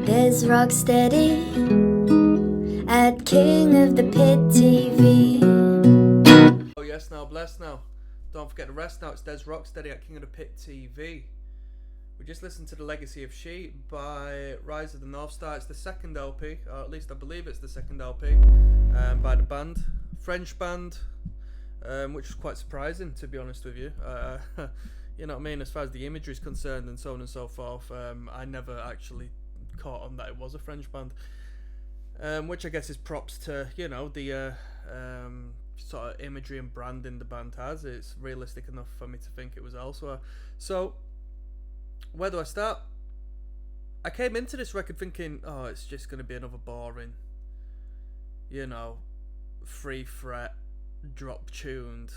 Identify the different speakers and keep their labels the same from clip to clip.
Speaker 1: There's Rocksteady at King of the Pit TV.
Speaker 2: Oh yes, now bless now. Don't forget the rest now. It's Des Rocksteady at King of the Pit TV. We just listened to The Legacy of She by Rise of the Northstar. It's the second LP, or at least I believe it's the second LP, by the band, French band, which was quite surprising, to be honest with you. You know what I mean, as far as the imagery is concerned and so on and so forth. I never actually caught on that it was a French band, which I guess is props to, you know, the sort of imagery and branding the band has. It's realistic enough for me to think it was elsewhere. So where do I start? I came into this record thinking, oh, it's just going to be another boring, you know, 3-fret, drop-tuned,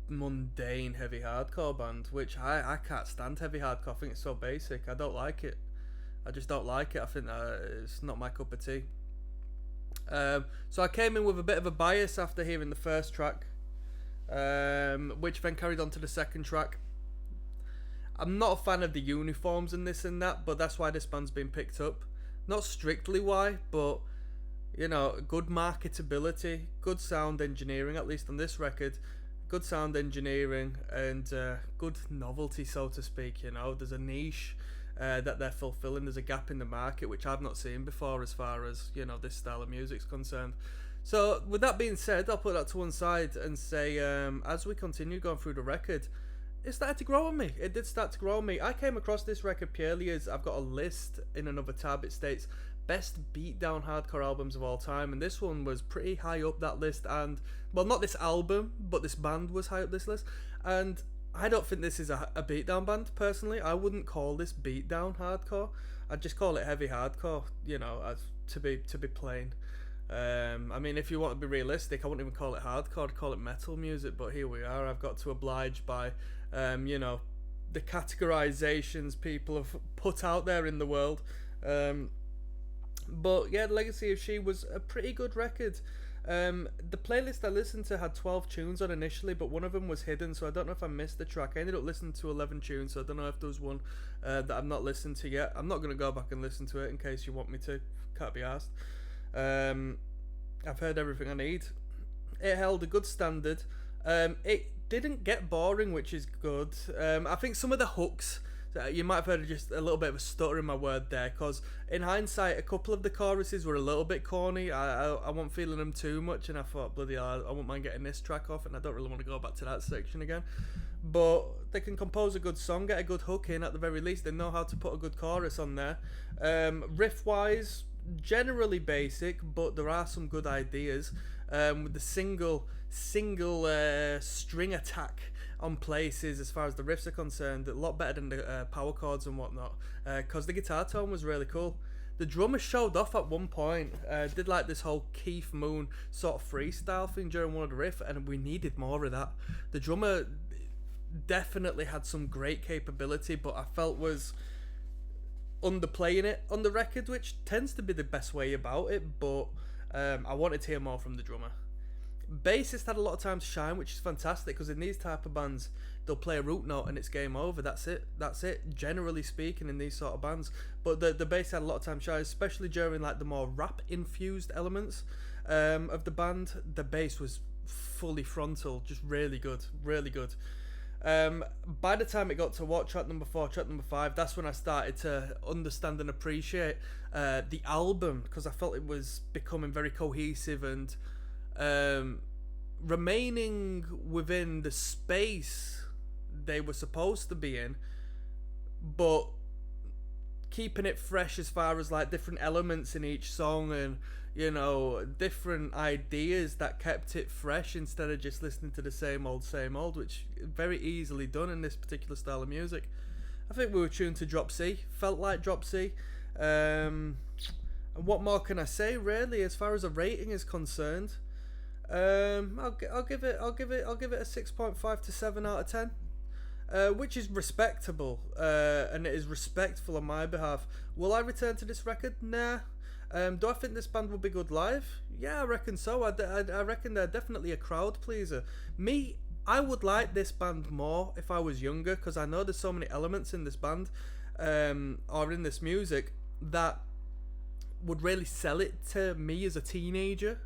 Speaker 2: mundane heavy hardcore band, which I can't stand heavy hardcore. I think it's so basic. I don't like it. I just don't like it. I think it's not my cup of tea. So I came in with a bit of a bias after hearing the first track, which then carried on to the second track. I'm not a fan of the uniforms and this and that, but that's why this band's been picked up. Not strictly why, but, you know, good marketability, good sound engineering, at least on this record. Good sound engineering and good novelty, so to speak. You know, there's a niche that they're fulfilling. There's a gap in the market which I've not seen before as far as, you know, this style of music's concerned. So with that being said, I'll put that to one side and say, as we continue going through the record, it started to grow on me. It did start to grow on me. I came across this record purely as I've got a list in another tab. It states best beatdown hardcore albums of all time, and this one was pretty high up that list. And, well, not this album, but this band was high up this list. And I don't think this is a beatdown band, personally. I wouldn't call this beatdown hardcore. I'd just call it heavy hardcore, you know, as to be plain. I mean, if you want to be realistic, I wouldn't even call it hardcore. I'd call it metal music, but here we are. I've got to oblige by, you know, the categorizations people have put out there in the world. But yeah, The Legacy of She was a pretty good record. The playlist I listened to had 12 tunes on initially, but one of them was hidden, so I don't know if I missed the track. I ended up listening to 11 tunes, so I don't know if there was one that I've not listened to yet. I'm not going to go back and listen to it in case you want me to. Can't be asked. I've heard everything I need. It held a good standard. It didn't get boring, which is good. I think some of the hooks, you might have heard just a little bit of a stutter in my word there, because in hindsight, a couple of the choruses were a little bit corny. I wasn't feeling them too much, and I thought, bloody hell, I wouldn't mind getting this track off, and I don't really want to go back to that section again. But they can compose a good song, get a good hook in at the very least. They know how to put a good chorus on there. Riff-wise, generally basic, but there are some good ideas. With the single string attack on places as far as the riffs are concerned, a lot better than the power chords and whatnot, because the guitar tone was really cool. The drummer showed off at one point, did like this whole Keith Moon sort of freestyle thing during one of the riffs, and we needed more of that. The drummer definitely had some great capability, but I felt was underplaying it on the record, which tends to be the best way about it, but I wanted to hear more from the drummer. Bassist had a lot of time to shine, which is fantastic, because in these type of bands, they'll play a root note and it's game over. That's it, generally speaking, in these sort of bands. But the bass had a lot of time to shine, especially during like the more rap-infused elements of the band. The bass was fully frontal, just really good, really good. By the time it got to track number 4, track number 5, that's when I started to understand and appreciate the album, because I felt it was becoming very cohesive and remaining within the space they were supposed to be in, but keeping it fresh as far as like different elements in each song and, you know, different ideas that kept it fresh instead of just listening to the same old, which is very easily done in this particular style of music. I think we were tuned to Drop C, felt like Drop C. And what more can I say really as far as a rating is concerned? I'll give it a 6.5 to 7 out of 10. Which is respectable, and it is respectful on my behalf. Will I return to this record? Nah. Do I think this band will be good live? Yeah, I reckon so. I reckon they're definitely a crowd pleaser. I would like this band more if I was younger, because I know there's so many elements in this band. or in this music that would really sell it to me as a teenager.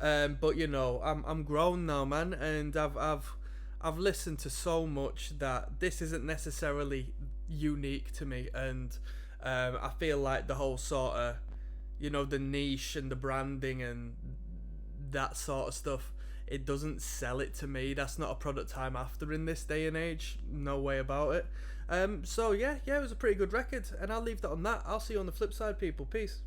Speaker 2: But you know, I'm grown now, man, and I've listened to so much that this isn't necessarily unique to me, and I feel like the whole sort of, you know, the niche and the branding and that sort of stuff, it doesn't sell it to me. That's not a product I'm after in this day and age. No way about it. So yeah, it was a pretty good record, and I'll leave that on that. I'll see you on the flip side, people. Peace.